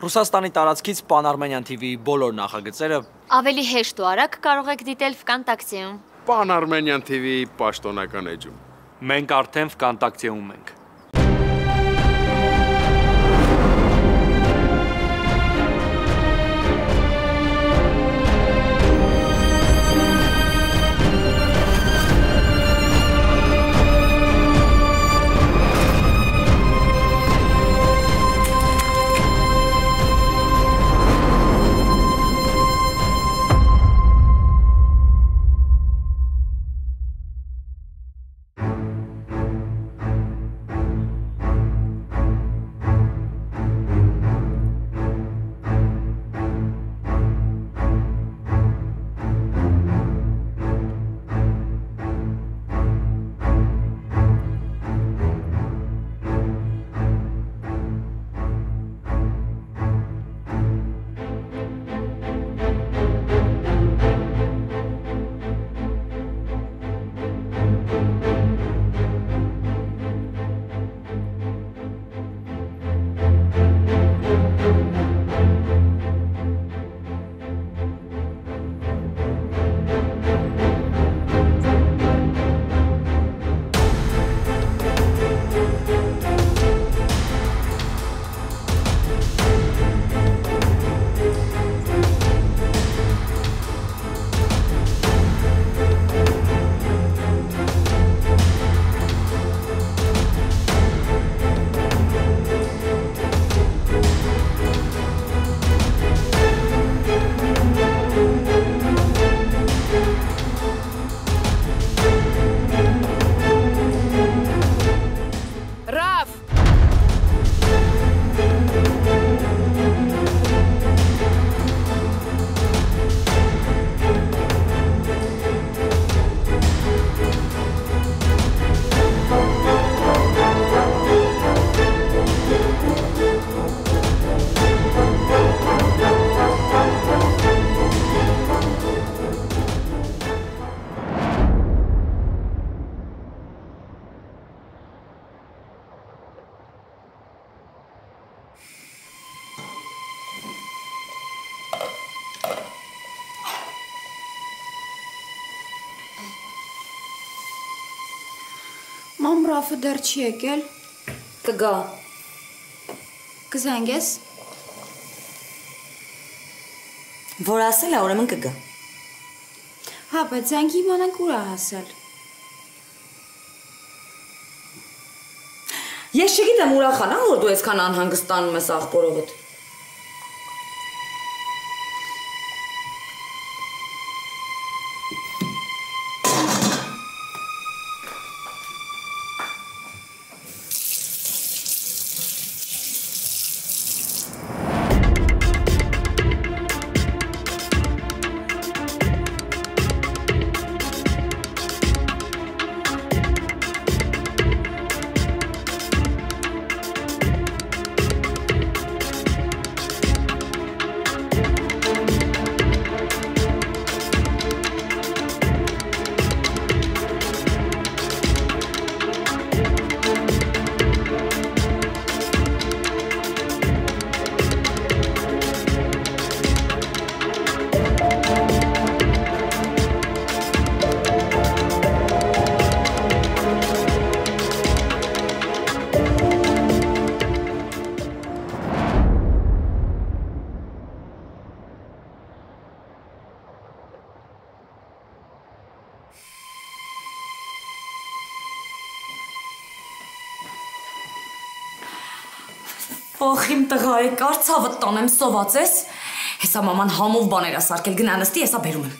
Ռուսաստանի տարածքից Pan-Armenian TV-ի բոլոր նախագծերը Ավելի հեշտ ու արագ կարող եք դիտել Վկանտակցիում։ Pan-Armenian TV-ի պաշտոնական էջում։ մենք արդեն Վկանտակցիում ենք։ Մամ Ռաֆը դեռ չի եկել։ Կգա։ Կզանգես։ Որ ասել է, ուրեմն կգա։ Հա, բայց զանգի իմանանք ուր է հասել։ Ես չգիտեմ ուրախանա, որ դու այսքան անհանգստանում ես աղբորովդ։ Ախ իմ տղայք, արցավը տանեմ, սոված ես։ Հեսա մաման համով բաներ ասարկել, գնա նստի, հեսա բերում եմ։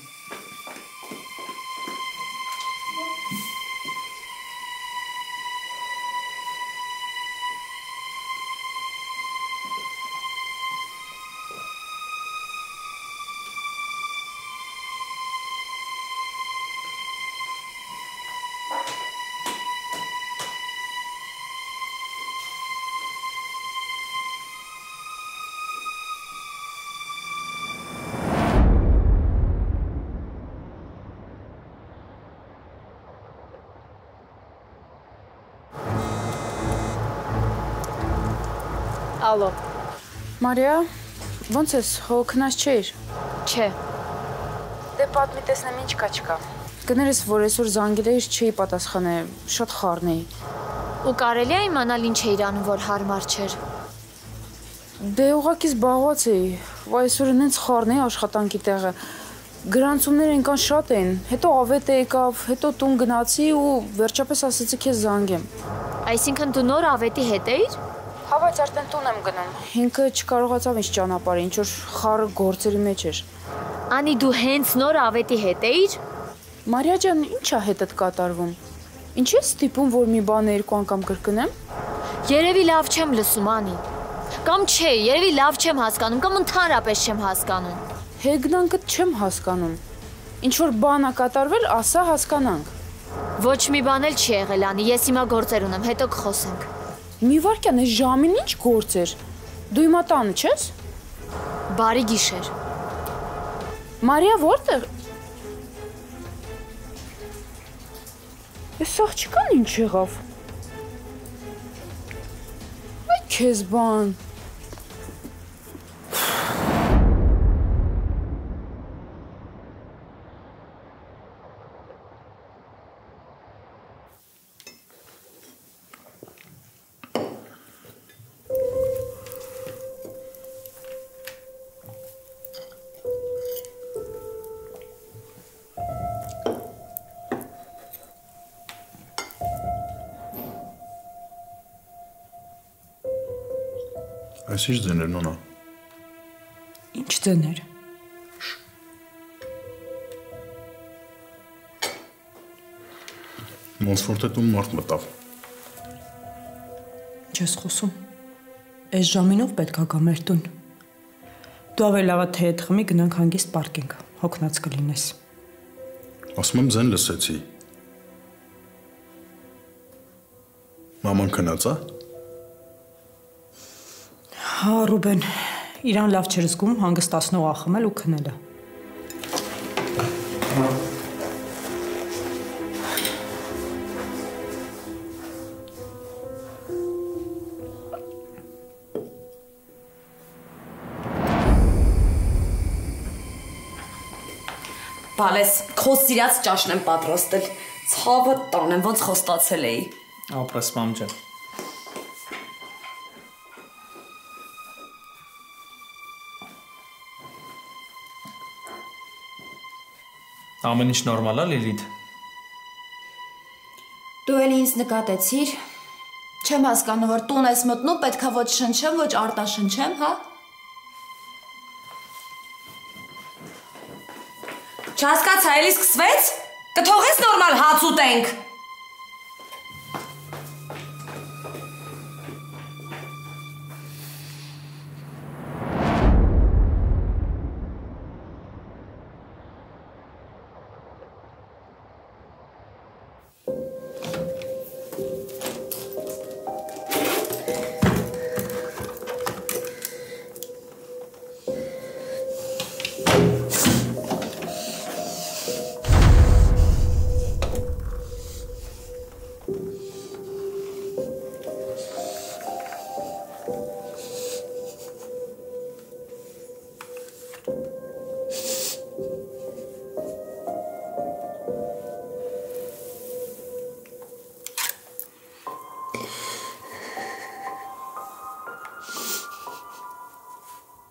Ալո։ Մարիա, ոնց ես, հոգնած չէիր։ Չէ։ Դե պատմի տեսնեմ ինչ կա չկա։ Կներես, որ այսօր զանգել էիր, չէի պատասխանել, շատ խառն էի։ Ու կարելի է իմանալ ինչ էիր անում, որ հարմար չէր։ Դե ուղղակի զբաղված էի, այսօր ինձ խառն էի աշխատանքի տեղը։ Գրանցումները այնքան շատ էին, հետո ավետ եկավ, հետո տուն գնացի ու վերջապես ասեցի քեզ զանգեմ։ Այսինքն դու նոր ավետի հետ էիր։ Հա, բայց արդեն տուն եմ գնում։ Ինքը չկարողացավ ինձ ճանապարհել, ինչ որ խառը գործերի մեջ էր։ Անի դու հենց նոր ավետի հետ էիր։ Մարիա ջան, ի՞նչ է հետդ կատարվում։ Ինչի՞ ես ստիպում, որ մի բանը երկու անգամ կրկնեմ։ Երևի լավ չեմ լսում, Անի։ Կամ չէ, երևի լավ չեմ հասկանում, կամ ընդհանրապես չեմ հասկանում։ Հեգնանքդ չեմ հասկանում։ Ինչ որ բան է կատարվել, ասա հասկանանք։ Ոչ մի բան էլ չի եղել, Անի, ես հիմա գործեր ունեմ, հետո կխոսենք։ Մի վարքյան, այս ժամին ինչ գործ էր։ Դու հիմա տանը չես։ Բարի գիշեր։ Մարիա, որտեղ։ Այս աղջկան ինչ եղավ։ Այ քեզ բան։ Այս ինչ ձեներ, նոնա։ Ինչ ձեներ։ Ոնց որ թե տուն մարդ մտավ։ Ինչ ես խոսում։ Այս ժամինով պետք է գա մեր տուն։ Դու ավելի լավ է թե հետ խմի գնանք հանգիստ պարկինգ, հոգնած կլինես։ Ասում եմ ձեն լսեցի։ Մաման քնած է։ Հա, Ռուբեն, իրան լավ չէր զգում հանգստացնող ախմել ու քնելը։ Բալես, քո սիրած ճաշն եմ պատրաստել։ Ցավը տանեմ, ոնց խոստացել էի։ Ապրես մամ ջան։ Ամեն ինչ նորմալ է, Լիլիթ։ Դու էլ ինձ նկատեցիր։ Չեմ հասկանում, որ տուն ես մտնում, պետքա ոչ շնչեմ, ոչ արտաշնչեմ, հա։ Չհասկացա, էլի սկսվեց։ Կթողես նորմալ հաց ուտենք։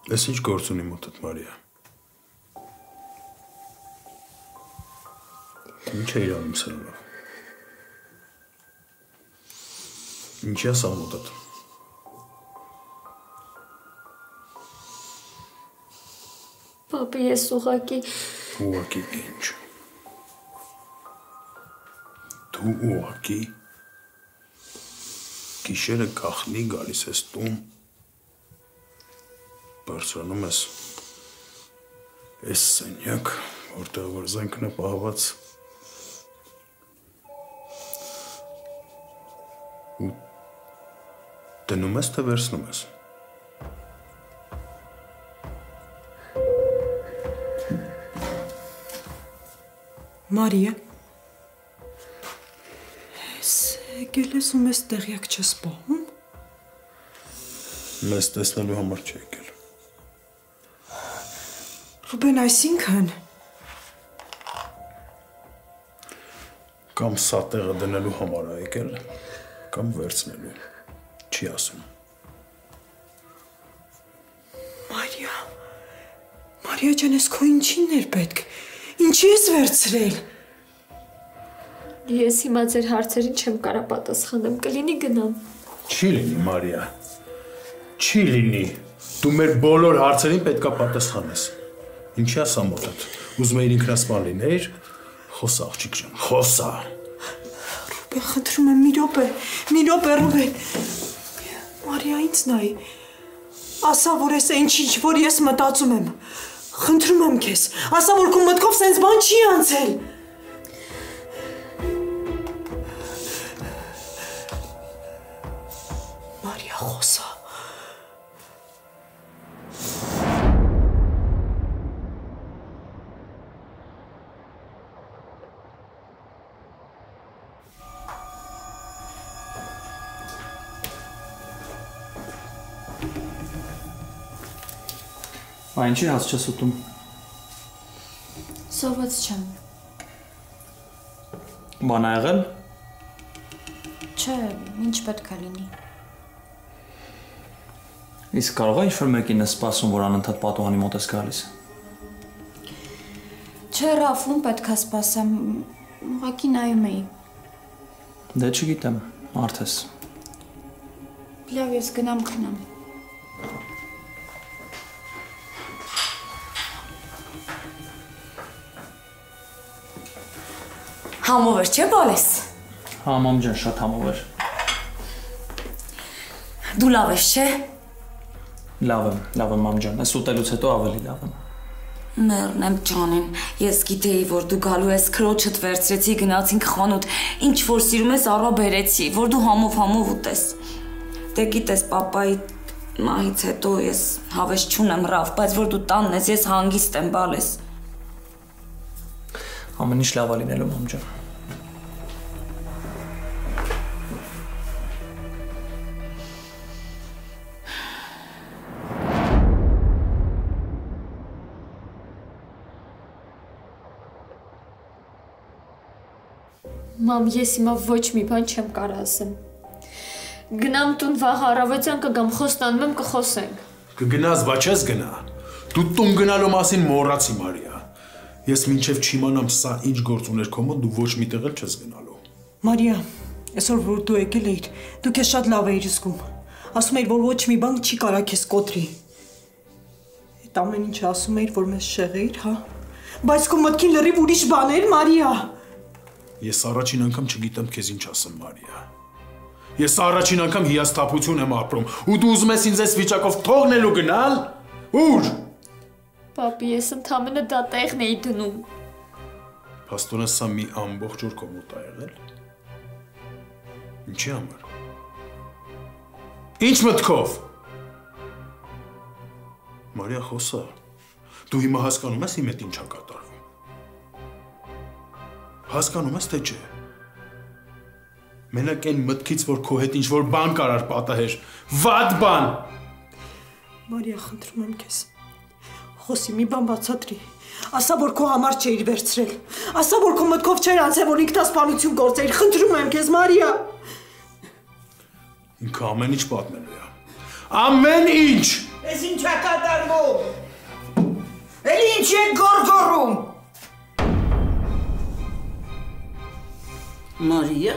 Ես ինչ գործ ունի մոտդ, Մարիա։ Ինչ է իրանում սրանը։ Ինչի է սա մոտդ։ Պապի, ես ուղղակի։ Ուղղակի ինչ։ Դու ուղղակի գիշերը կախնի գալիս ես տուն, բարձրանում ես այս սենյակ, որտեղ որ զենքն է պահված ու դնում ես, թե վերցնում ես։ Մարիա, եկել ես ու մեզ տեղյակ չես պահում։ Մեզ տեսնելու համար չի եկել։ Ռուբեն, այսինքն Կամ սա տեղը դնելու համար է եկել, կամ վերցնելու, չի ասում։ Մարիա ջան, ես քո ինչին էր պետք, ինչի ես վերցրել։ Ես հիմա ձեր հարցերին չեմ կարա պատասխանեմ, կլինի գնամ։ Չի լինի, Մարիա, չի լինի, դու մեր բոլոր հարցերին պետքա պատասխանես։ Ինչի ասա մոտդ, ուզում էիր ինքնասպան լինեիր, խոսա աղջիկ ջան, խոսա։ Ռուբեն, խնդրում եմ, մի րոպե, Ռուբեն։ Մարիա, ինձ նայի, ասա, որ ես ինչ, որ ես մտածում եմ, խնդրում եմ քեզ, ասա, որ քո մտքով սենց բան չի անցել։ Մարիա, խոսա։ Ինչի հաց չես ուտում։ Սոված չեմ։ Բան ա եղել։ Չէ, ինչ պետք է լինի։ Իսկ կարող է ինչ-որ մեկին ես սպասում, որ անընդհատ պատուհանի մոտ ես գալիս։ Չէ, Ռաֆուն պետք է սպասեմ, ուղղակի նայում էի։ Դե չգիտեմ, մարդ ես։ Լավ, ես գնամ քնամ։ Համով էր, չէ՞ բալես։ Հա, մամ ջան, շատ համով էր։ Դու լավ ես, չէ՞։ Լավ եմ, մամ ջան, ես ուտելուց հետո ավելի լավ եմ։ Մեռնեմ ջանին, ես գիտեի, որ դու գալու ես, քրոջդ վերցրեցի, գնացինք խանութ, ինչ որ սիրում ես առա բերեցի, որ դու համով ուտես։ Դե գիտես, պապայի մահից հետո ես հավես չունեմ, Ռաֆ, բայց որ դու տանն ես, ես հանգիստ եմ, բալես։ Ամեն ինչ լավ է լինելու, մամ ջան։ Մամ, ես հիմա ոչ մի բան չեմ կարող ասեմ։ Գնամ տուն վաղ առավոտյան կգամ, խոստանում եմ կխոսենք։ Կգնաս, բա չես գնա։ Դու տուն գնալու մասին մոռացի, Մարիա։ Ես մինչև չիմանամ սա ինչ գործ ուներ քո մոտ, դու ոչ մի տեղ էլ չես գնալու։ Մարիա, այսօր որ դու եկել էիր, դու քեզ շատ լավ էիր զգում։ Ասում էիր, որ ոչ մի բան չի կարա քեզ կոտրի։ Այդ ամեն ինչը ասում էիր, որ մեզ շեղեիր, հա։ Բայց քո մտքին լրիվ ուրիշ բան էր, Մարիա։ Ես առաջին անգամ չգիտեմ քեզ ինչ ասեմ, Մարիա։ Ես առաջին անգամ հիասթափություն եմ ապրում, ու դու ուզում ես ինձ այս վիճակով թողնելու գնալ։ Ուր։ Պապի, ես ընդամենը դա տեղն էի դնում։ Փաստորեն սա մի ամբողջ օր քո մոտ ա եղել։ Ինչի համար։ Ինչ մտքով։ Մարիա, խոսա։ Դու հիմա հասկանում ես իմ հետ ինչ ա կատարվում։ Հասկանում ես թե չէ։ Մենակ այն մտքից, որ քո հետ ինչ-որ բան կարար պատահեր, վատ բան։ Մարիա, խնդրում եմ քեզ։ Խոսի մի բան բացատրի։ Ասա, որ քո համար չէիր վերցրել։ Ասա, որ քո մտքով չէր անցել, որ ինքնասպանություն գործեիր։ Խնդրում եմ քեզ, Մարիա։ Ինքը ամեն ինչ պատմելու է։ Ամեն ինչ։ Ես ինչ ա կատարվում։ Էլի ինչ եք գորգորում։ Մարիա։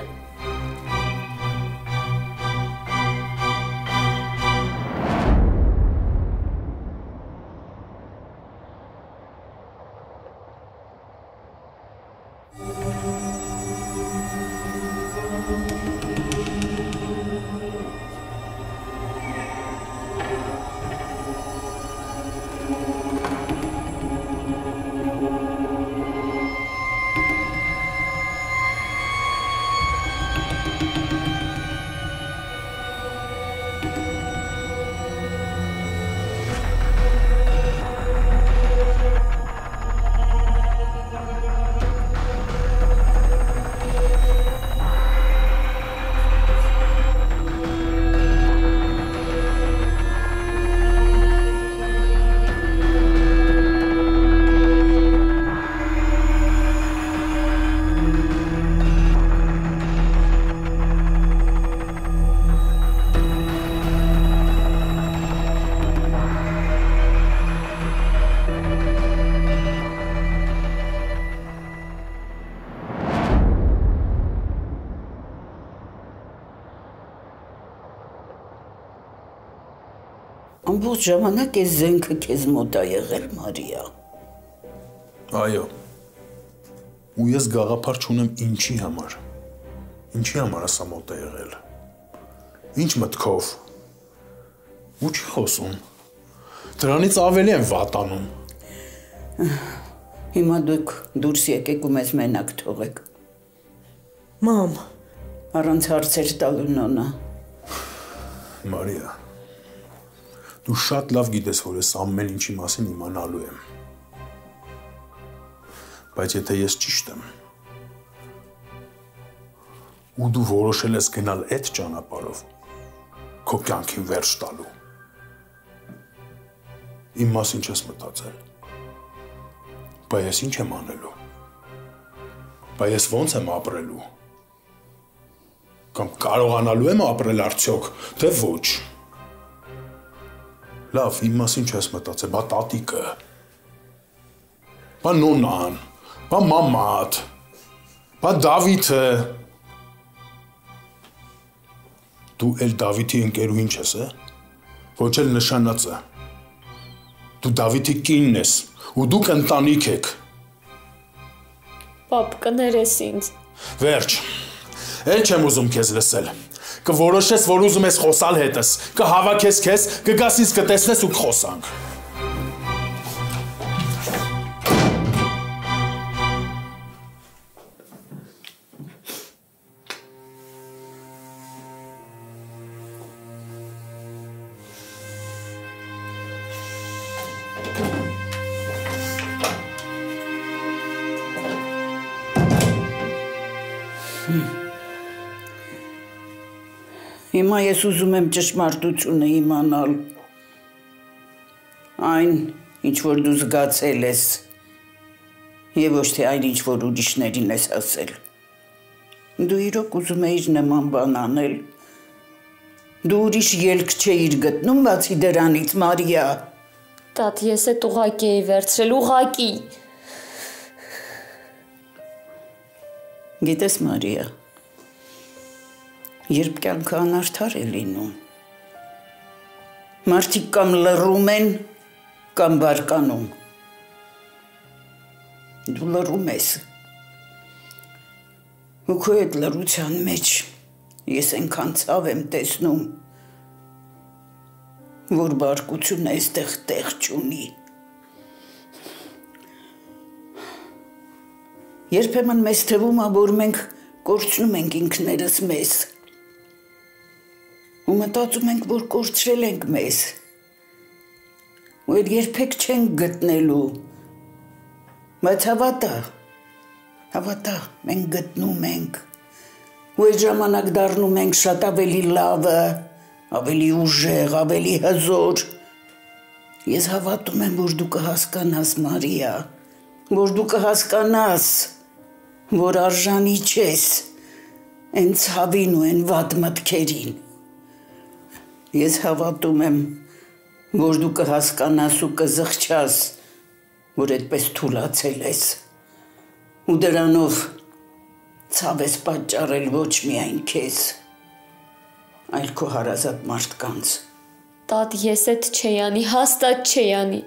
Ամբողջ ժամանակ այս զենքը քեզ մոտ է եղել, Մարիա։ Այո։ Ու ես գաղափար չունեմ ինչի համար։ Ինչի համար ասա մոտ է եղել։ Ինչ մտքով։ Ու չի խոսում։ Դրանից ավելի եմ վատանում։ Հիմա դուք դուրս եկեք ու մեզ մենակ թողեք։ Մամ, Առանց հարցեր տալու նոնա։ Մարիա, դու շատ լավ գիտես, որ ես ամեն ինչի մասին իմանալու եմ։ Բայց եթե ես ճիշտ եմ, ու դու որոշել ես գնալ այդ ճանապարհով, քո կյանքին վերջ տալու, իմ մասին չես մտածել։ Բայց ես ինչ եմ անելու։ Բայց ես ոնց եմ ապրելու։ Կամ կարողանալու եմ ապրել արդյոք, թե ոչ։ Լավ, իմ մասին չես մտածել, բա տատիկը, բա նոնան, բա մամատ, բա Դավիթը։ Դու էլ Դավիթի ընկերուհին չես, ոչ էլ նշանածը։ Դու Դավիթի կինն ես, ու դուք ընտանիք եք։ Պապ, կներես ինձ։ Վերջ, էլ չեմ ուզում քեզ լսել։ Կորոշես, որ ուզում ես խոսալ հետս, կհավաքես քեզ, կգաս ինձ կտեսնես ու կխոսանք։ Հիմա ես ուզում եմ ճշմարտությունը իմանալ։ Այն, ինչ որ դու զգացել ես, եւ ոչ թե այն, ինչ որ ուրիշներին ես ասել։ Դու իրոք ուզում էիր նման բան անել։ Դու ուրիշ ելք չէիր գտնում, բացի դրանից, Մարիա։ Տատ, ես էդ ուղակի էի վերցրել, ուղակի։ Գիտես, Մարիա, երբ կյանքը անարդար է լինում, մարդիկ կամ լռում են, կամ բարկանում։ Դու լռում ես։ Ու քո այդ լռության մեջ ես այնքան ցավ եմ տեսնում, որ բարկությունը այստեղ տեղ չունի։ Երբեմն մեզ թվում է, որ մենք կորցնում ենք ինքներս մեզ։ Ու մտածում ենք, որ կորցրել ենք մեզ։ Ու երբեք չենք գտնելու։ Բայց հավատա, մենք գտնում ենք։ Ու այդ ժամանակ դառնում ենք շատ ավելի լավը, ավելի ուժեղ, ավելի հզոր։ Ես հավատում եմ, որ դու կհասկանաս, Մարիա, որ դու կհասկանաս, որ արժանի չես այն ցավին ու այն վատ մտքերին։ Ես հավատում եմ, որ դու կհասկանաս ու կզղջաս, որ այդպես թուլացել ես, ու դրանով ցավ ես պատճառել ոչ միայն քեզ, այլ քո հարազատ մարդկանց։ Տատ, ես էդ չէի անի, հաստատ չէի անի։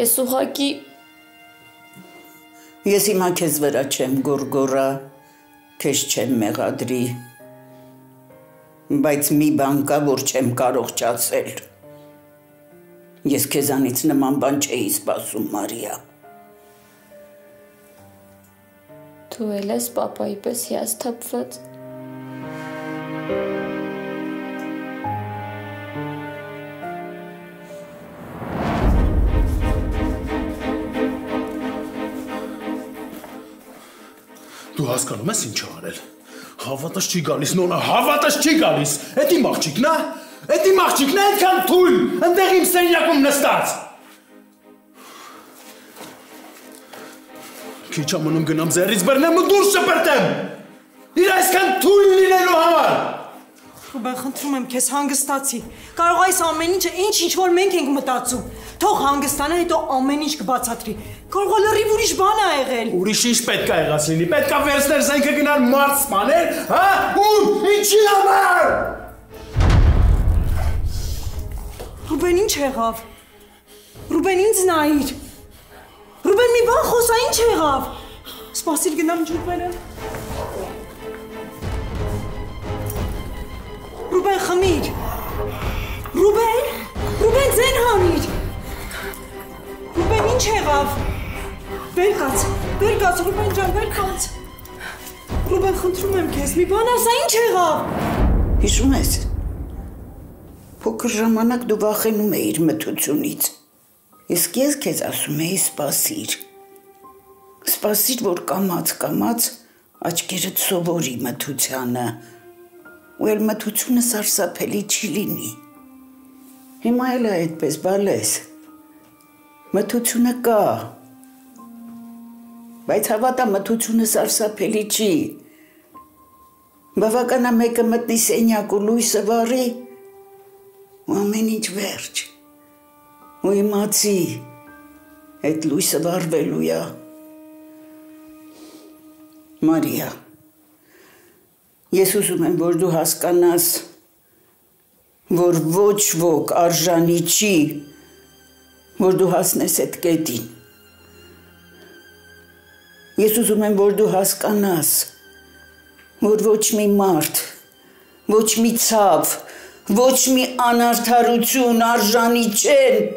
Ես ուղղակի Ես հիմա քեզ վրա չեմ գորգորա, քեզ չեմ մեղադրի, բայց մի բան կա, որ չեմ կարող չասել։ Ես քեզանից նման բան չէի սպասում, Մարիա։ Դու էլ ես պապայի պես հիասթափված։ Դու հասկանում ես ինչ արել։ Հավատս չի գալիս, նոնա, հավատս չի գալիս։ Էդ իմ աղջիկն է, այդքան թույլ, ընդեղ իմ սենյակում նստած։ Քիչ ամնում գնամ ձեռից բռնեմ ու դուրս շպրտեմ։ Իր այսքան թույլ լինելու համար։ Ռուբեն, խնդրում եմ քեզ, հանգստացի։ Կարող այս ամեն ինչը ինչ որ մենք ենք մտածում։ Թող հանգստանա, հետո ամեն ինչ կբացատրի։ Կարող է լրիվ ուրիշ բան ա եղել։ Ուրիշ ինչ պետք է եղած լինի։ Պետք է վերցներ զենքը գնալ մարդ սպանել, հա? Ու ինչի համար։ Ռուբեն ինչ եղավ։ Ռուբեն ինձ նայիր։ Ռուբեն մի բան խոսա, ինչ եղավ։ Սպասիր գնամ ջուրբերը։ Ռուբեն խմիր։ Ռուբեն ձեն հանիր։ Ռուբեն ինչ եղավ։ Վեր կաց, Ռուբեն ջան, վեր կաց։ Ռուբեն խնդրում եմ քեզ, մի բան ասա, ինչ եղավ։ Հիշում ես։ Փոքր ժամանակ դու վախենում էիր մթությունից։ Իսկ ես քեզ ասում էի սպասիր։ Սպասիր, որ կամաց աչքերդ սովորի մթությանը։ Ու էլ մթությունը սարսափելի չի լինի։ Հիմա էլ է այդպես, բալես։ Մթությունը կա։ Բայց հավատա, մթությունը սարսափելի չի։ Բավական է մեկը մտնի սենյակ ու լույսը վառի, ու ամեն ինչ վերջ։ Ու իմացի, այդ լույսը վառվելու է։ Մարիա, ես ուզում եմ, որ դու հասկանաս, որ ոչ ոք արժանի չի, որ դու հասնես այդ կետին։ Ես ուզում եմ, որ դու հասկանաս, որ ոչ մի մարդ, ոչ մի ցավ, ոչ մի անարդարություն արժանի չեն,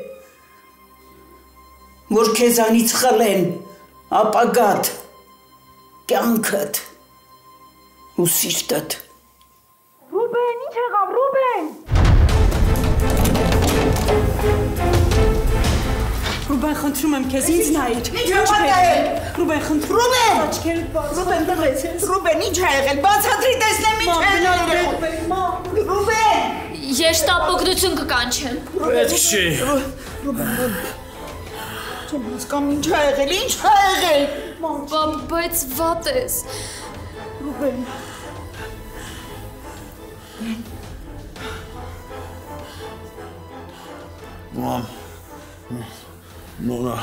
որ քեզանից խլեն ապագադ, կյանքդ ու սիրտդ։ Ռուբեն, ինչ եղավ, Ռուբեն։ Ռուբեն, խնդրում եմ քեզ, ինձ նայիր։ Ռուբեն, խնդրում եմ։ Աչքերդ բաց։ Ռուբեն, տղեць։ Ռուբեն, ինչ ա եղել։ Բացատրի տեսնեմ ինչ ա եղել։ Ռուբեն։ Ես տապօգնություն կկանչեմ։ Պետք չի։ Ռուբեն։ Չեմ հասկանում ինչ ա եղել, ինչ ա եղել։ Բայց վատ ես։ Ռուբեն։ Մամ։ Նոնա,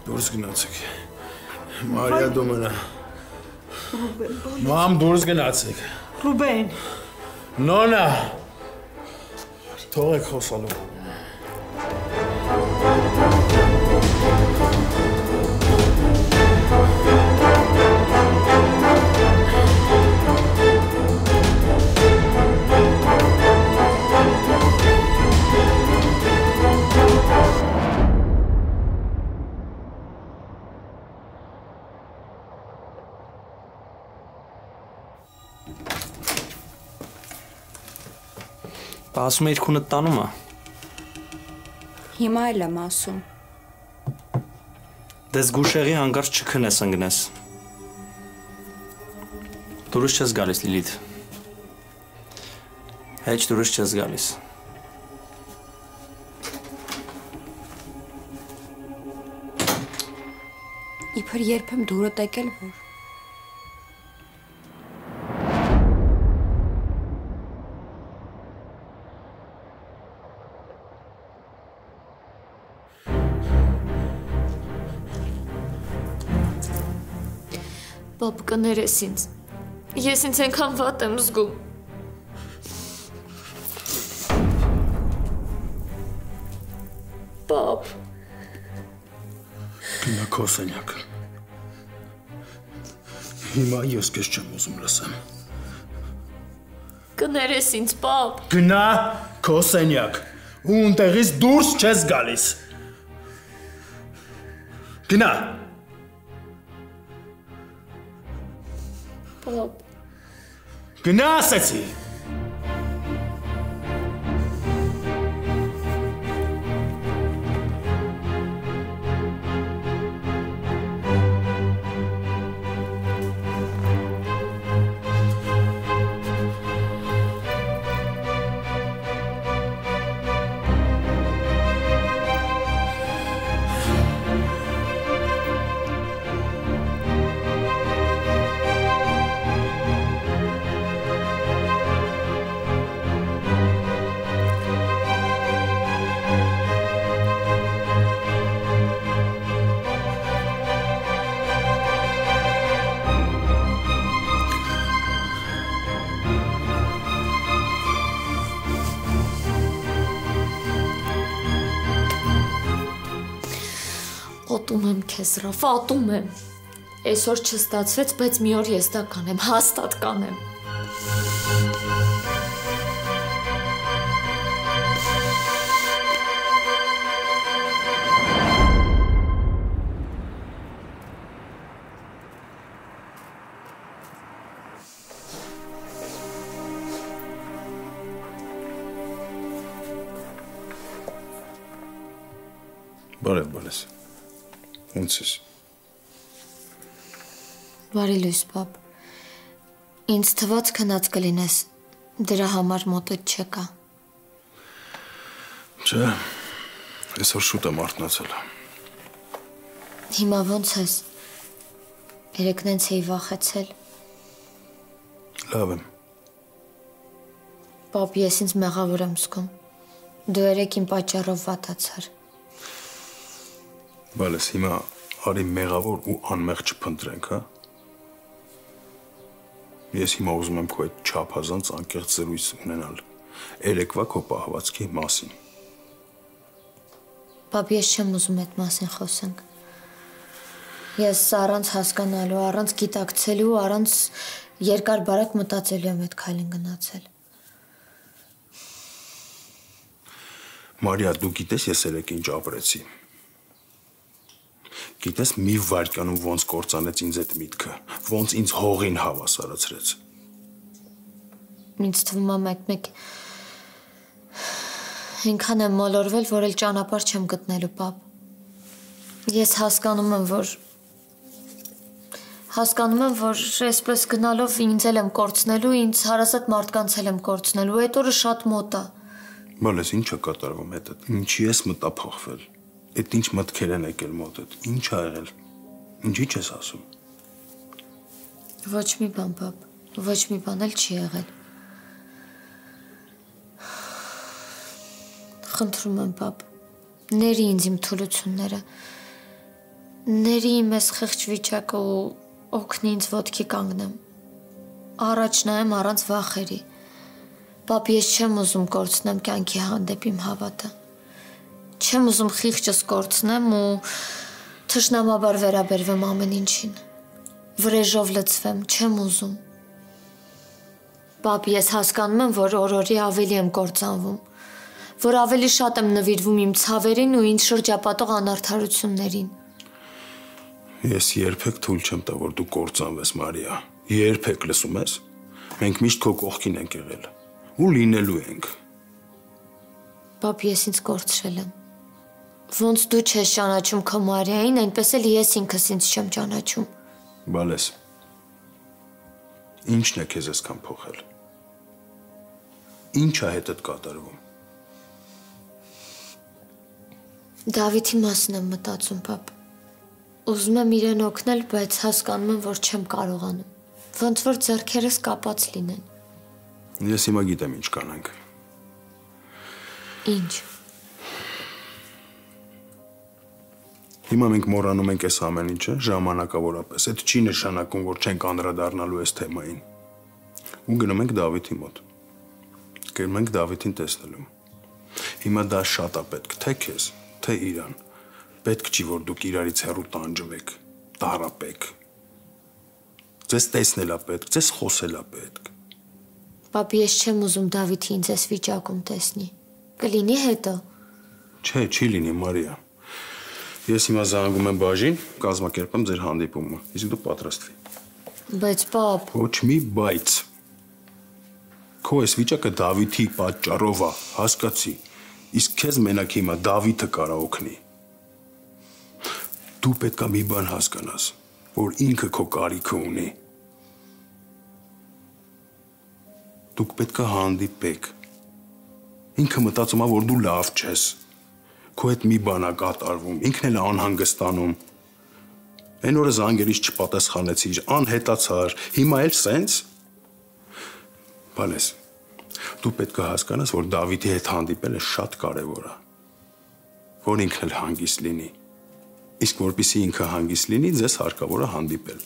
դուրս գնացեք։ Մարիա դու մնա։ Մամ, դուրս գնացեք։ Ռուբեն։ Նոնա։ Թողեք խոսալու։ Ասում է իր քունը տանում է։ Հիմա էլ եմ ասում։ Դες գուշեղի հանկարծ չքնես ընկնես։ Դուրս չես գալիս Լիլիթ։ Հեչ դուրս չես գալիս։ Իբր երբ եմ դուրը տեկել, որ։ Պապ, կներես ինձ։ Ես ինձ այնքան վատ եմ զգում։ Պապ։ Գնա քո սենյակը։ Հիմա ես քեզ չեմ ուզում լսեմ։ Կներես ինձ, պապ։ Գնա քո սենյակ ու ընտեղից դուրս չես գալիս։ Գնա։ Պապ։ Գնա ասեցի։ Ոտում եմ քեզ, Ռաֆ, ոտում եմ։ Այսօր չստացվեց, բայց մի օր ես դա կանեմ, հաստատ կանեմ։ Բարև, Բալես։ Ոնց ես։ Բարի լույս, պապ։ Ինձ թված քնած կլինես, դրա համար մոտդ չկա։ Չէ, այսօր շուտ եմ արթնացել։ Հիմա ոնց ես։ Երեկ նենց էի վախեցել։ Լավ եմ։ Պապ, ես ինձ մեղավոր եմ զգում։ Դու երեկ իմ պատճառով վատացար։ Բալես, հիմա արի մեղավոր ու անմեղ չփնտրենք, հա։ Ես հիմա ուզում եմ քո այդ չափազանց անկեղծ զրույց ունենալ երեկվա քո պահվածքի մասին։ Պապ, ես չեմ ուզում այդ մասին խոսենք։ Ես առանց հասկանալու, առանց գիտակցելու, առանց երկար բարակ մտածելու եմ այդ քայլին գնացել։ Մարիա, դու գիտես ես երեկ ինչ ապրեցի։ Գիտես մի վայրկյանում ոնց կործանեց ինձ այդ միտքը, ոնց ինձ հողին հավասարացրեց։ Ինձ թվում է մեկ այնքան եմ մոլորվել, որ էլ ճանապարհ չեմ գտնելու, պապ։ Ես հասկանում եմ, որ այսպես գնալով ինձ էլ եմ կորցնելու, ինձ հարազատ մարդկանց էլ եմ կորցնելու, այդ օրը շատ մոտ է։ Բալես, ինչ է կատարվում հետդ, ինչի ես մտափոխվել։ Այդ ինչ մտքեր են եկել մոտդ, ինչ ա եղել, ինչի չես ասում։ Ոչ մի բան, պապ, ոչ մի բան էլ չի եղել։ Խնդրում եմ, պապ, ների ինձ իմ թուլությունները, ների իմ ես խեղճ վիճակը ու օգնի ինձ ոտքի կանգնեմ, առաջ նայեմ առանց վախերի։ Պապ, ես չեմ ուզում կորցնեմ կյանքի հանդեպ իմ հավատը։ Չեմ ուզում խիղճս կորցնեմ ու թշնամաբար վերաբերվեմ ամեն ինչին։ Վրեժով լցվեմ, չեմ ուզում։ Պապ, ես հասկանում եմ, որ օր-օրի ավելի եմ կործանվում, որ ավելի շատ եմ նվիրվում իմ ցավերին ու ինձ շրջապատող անարդարություններին։ Ես երբեք թույլ չեմ տա, որ դու կործանվես, Մարիա։ Երբեք, լսում ես։ Մենք միշտ քո կողքին ենք եղել ու լինելու ենք։ Պապ, ես ինձ կորցրել եմ։ Ոնց դու չես ճանաչում քո Մարիային, այնպես էլ ես ինքս ինձ չեմ ճանաչում։ Բալես, ինչն է քեզ այսքան փոխել։ Ինչ է հետդ կատարվում։ Դավիթի մասին եմ մտածում, պապ։ Ուզում եմ իրեն օգնել, բայց հասկանում եմ, որ չեմ կարողանում։ Ոնց որ ձեռքերս կապած լինեն։ Ես հիմա գիտեմ ինչ կանենք։ Ինչ։ Հիմա մենք մոռանում ենք այս ամեն ինչը ժամանակավորապես։ Այդ չի նշանակում, որ չենք անդրադառնալու այս թեմային։ Ու գնում ենք Դավիթի մոտ։ Գնում ենք Դավիթին տեսնելու։ Հիմա դա շատ է պետք, թե քեզ, թե իրան։ Պետք չի, որ դուք իրարից հեռու տանջվեք, տառապեք։ Ձեզ տեսնել է պետք, ձեզ խոսել է պետք։ Պապ, ես չեմ ուզում Դավիթի ինձ այս վիճակում տեսնի։ Կլինի հետո։ Չէ, չի լինի, Մարիա։ Ես հիմա զանգում եմ բաժին, կազմակերպեմ ձեր հանդիպումը, իսկ դու պատրաստվի։ Բայց պապ։ Ոչ մի բայց։ Քո այս վիճակը Դավիթի պատճառով է, հասկացի։ Իսկ քեզ մենակ հիմա Դավիթը կարա օգնի։ Դու պետք է մի բան հասկանաս, որ ինքը քո կարիքը ունի։ Դուք պետք է հանդիպեք։ Ինքը մտածում է, որ դու լավ չես։ Քո հետ մի բան է կատարվում, ինքն էլ անհանգստանում։ Այն օրը զանգերից չպատասխանեցիր, անհետացար, հիմա էլ սենց։ Բալես, դու պետք է հասկանաս, որ Դավիթի հետ հանդիպելը շատ կարևոր է, որ ինքն էլ հանգիստ լինի։ Իսկ որպեսզի ինքը հանգիստ լինի, ձեզ հարկավոր է հանդիպել։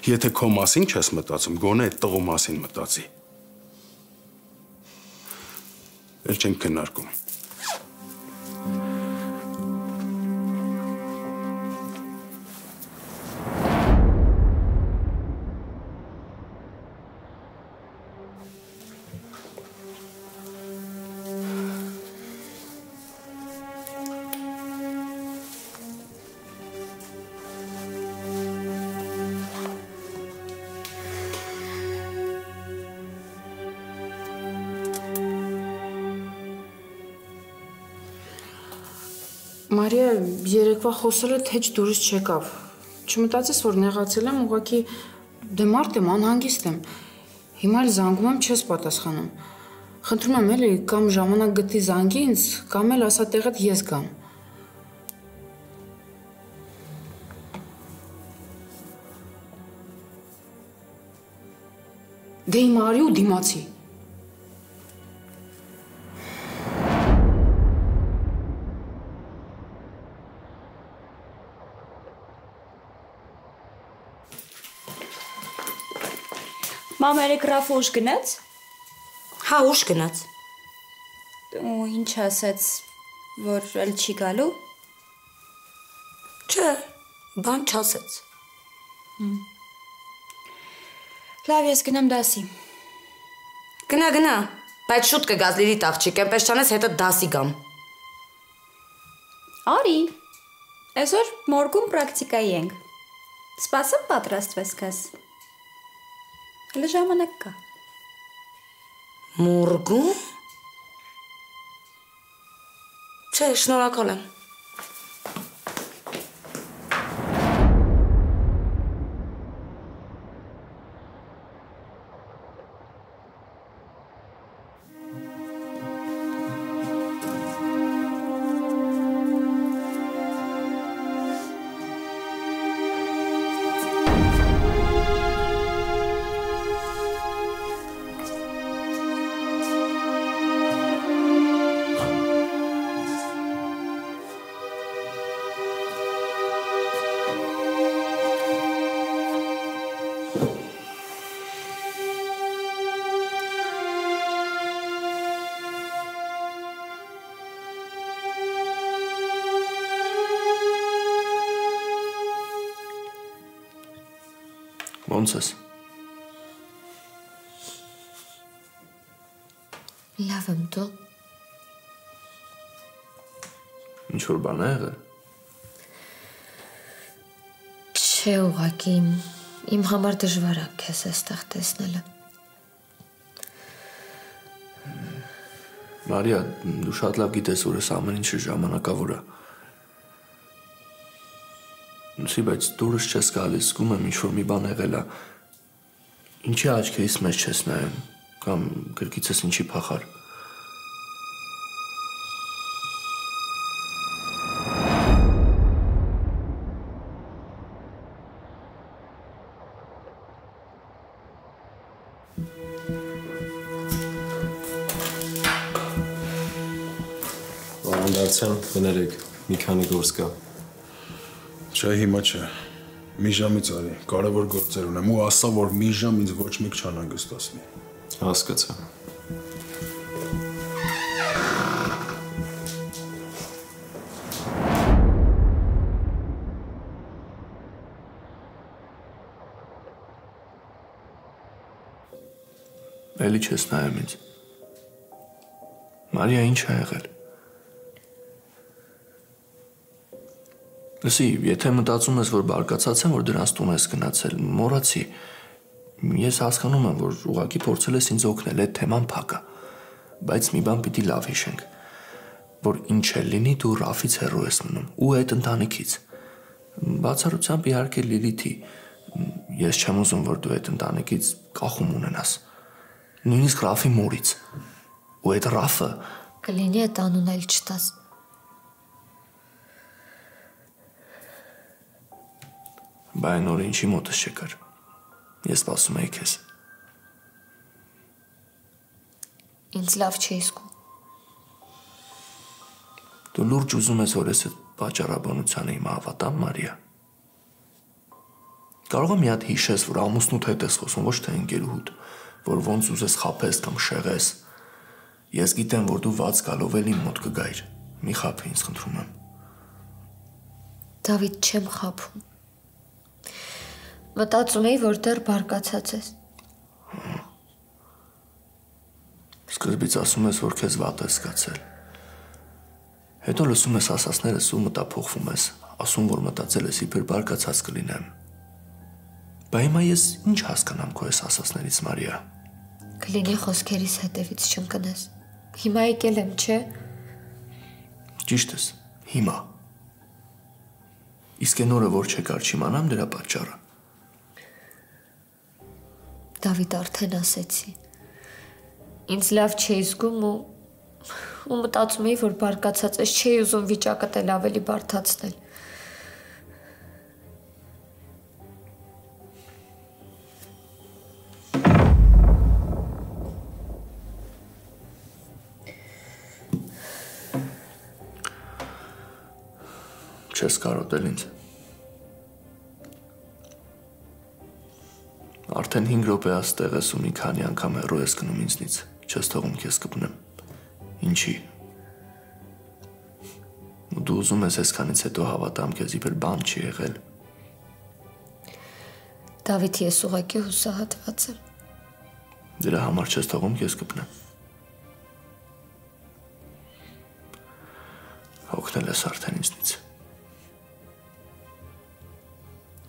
Եթե քո մասին չես մտածում, գոնե այդ տղու մասին մտածի։ Էլ չենք քննարկում։ Մարիա, երեկվա խոսելը թե դուրս չեկավ։ Չմտածես, որ նեղացել եմ, ուղղակի դե մարդ եմ, անհանգիստ եմ։ Հիմա էլ զանգում եմ, չես պատասխանում։ Խնդրում եմ էլի կամ ժամանակ գտի զանգի ինձ, կամ էլ ասա տեղդ ես գամ։ Դե հիմա արի ու դիմացի։ Մամերը գրաֆը ուշ գնաց։ Հա, ուշ գնաց։ Ու ինչ ասաց, որ էլ չի գալու։ Չէ, բան չասեց։ Լավ, ես գնամ դասի։ Գնա, բայց շուտ կգաս Լիլիթ աղջիկ, այնպես չանես հետը դասի գամ։ Արի, այսօր մորգում պրակտիկայի ենք։ Սպասեմ պատրաստվես քեզ։ Հələ ժամանակ կա։ Մորգում։ Չէ, շնորհակալ եմ։ Ոնց ես։ Լավ եմ դու։ Ինչ-որ բան է եղել։ Չէ, ուղղակի իմ համար դժվար է քեզ այստեղ տեսնելը։ Մարիա, դու շատ լավ գիտես, որ ես ամեն ինչը ժամանակավոր է։ Նույնիսկ բայց դուրս չես գալիս, զգում եմ ինչ-որ մի բան եղել է։ Ինչի աչքերից մեջ չես նայում, կամ գրկիցս ինչի փախար։ Անդրացան, կներեք, մի քանի գործ կա։ Չէ, հիմա չէ։ Մի ժամից արի, կարևոր գործեր ունեմ ու ասա, որ մի ժամ ինձ ոչ մեկ չանհանգստացնի։ Հասկացա։ Էլի չես նայում ինձ։ Մարիա, ինչ ա եղել։ Լսի, եթե մտածում ես, որ բարկացած եմ, որ դրանց տուն ես գնացել, մոռացի։ Ես հասկանում եմ, որ ուղղակի փորձել ես ինձ օգնել, այդ թեման փակ է։ Բայց մի բան պիտի լավ հիշենք, որ ինչ էլ լինի, դու Ռաֆից հեռու ես մնում ու այդ ընտանիքից։ Բացառությամբ իհարկե Լիլիթի, ես չեմ ուզում, որ դու այդ ընտանիքից կախում ունենաս։ Նույնիսկ Ռաֆի մորից։ Ու այդ Ռաֆը կլինի այդ անունը էլ չտաս։ Բա այն օրը ինչի մոտս չեկար։ Ես սպասում էի քեզ։ Ինձ լավ չի զգում։ Դու լուրջ ուզում ես, որ ես այդ պատճառաբանությանը իմ հավատամ, Մարիա։ Կարող եմ մի հատ հիշես, որ ամուսնուդ հետ ես խոսում, ոչ թե ընկերուհուդ, որ ոնց ուզես խաբես կամ շեղես։ Ես գիտեմ, որ դու ված գալով էլ իմ մոտ կգայր։ Մի խաբի ինձ, խնդրում եմ։ Դավիթ, չեմ խաբում։ Մտածում էի, որ դեռ բարկացած ես։ Սկզբից ասում ես, որ քեզ վատ ես զգացել։ Հետո լսում ես ասածներս ու մտափոխվում ես, ասում, որ մտածել ես իբր բարկացած կլինեմ։ Բա հիմա ես ինչ հասկանամ քո այս ասածներից, Մարիա։ Կլինի խոսքերիս հետևից չընկնես։ Հիմա եկել եմ, չէ։ Ճիշտ ես, հիմա։ Իսկ այն օրը որ չեկար չիմանամ դրա պատճառը։ Դավիթ արդեն ասեցի։ Ինձ լավ չէի զգում ու մտածում էի, որ բարկացած ես, չէի ուզում վիճակը տել ավելի բարդացնել։ Չես կարոտել ինձ։ Արդեն 5 րոպե աստեղ ես ու մի քանի անգամ հեռու ես գնում ինձնից, չես թողում քեզ կպնեմ։ Ինչի։ Ու դու ուզում ես այսքանից հետո հավատամ քեզ իբր բան չի եղել։ Դավիթ, ես ուղղակի հուսահատված եմ։ Դրա համար չես թողում քեզ կպնեմ։ Հոգնել ես արդեն ինձնից։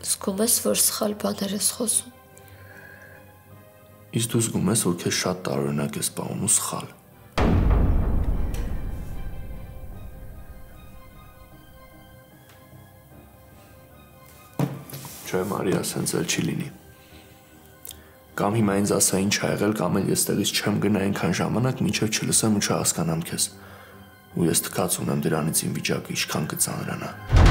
Զգում ես, որ սխալ բաներ ես խոսում։ Իսկ դու զգում ես, որ քեզ շատ տարօրինակ ես պահում ու սխալ։ Չէ, Մարիա, սենց էլ չի լինի։ Կամ հիմա ինձ ասա ինչ ա եղել, կամ էլ ես տեղից չեմ գնա այնքան ժամանակ, մինչև չլսեմ ու չհասկանամ քեզ։ Ու ես թքած ունեմ դրանից իմ վիճակը ինչքան կծանրանա։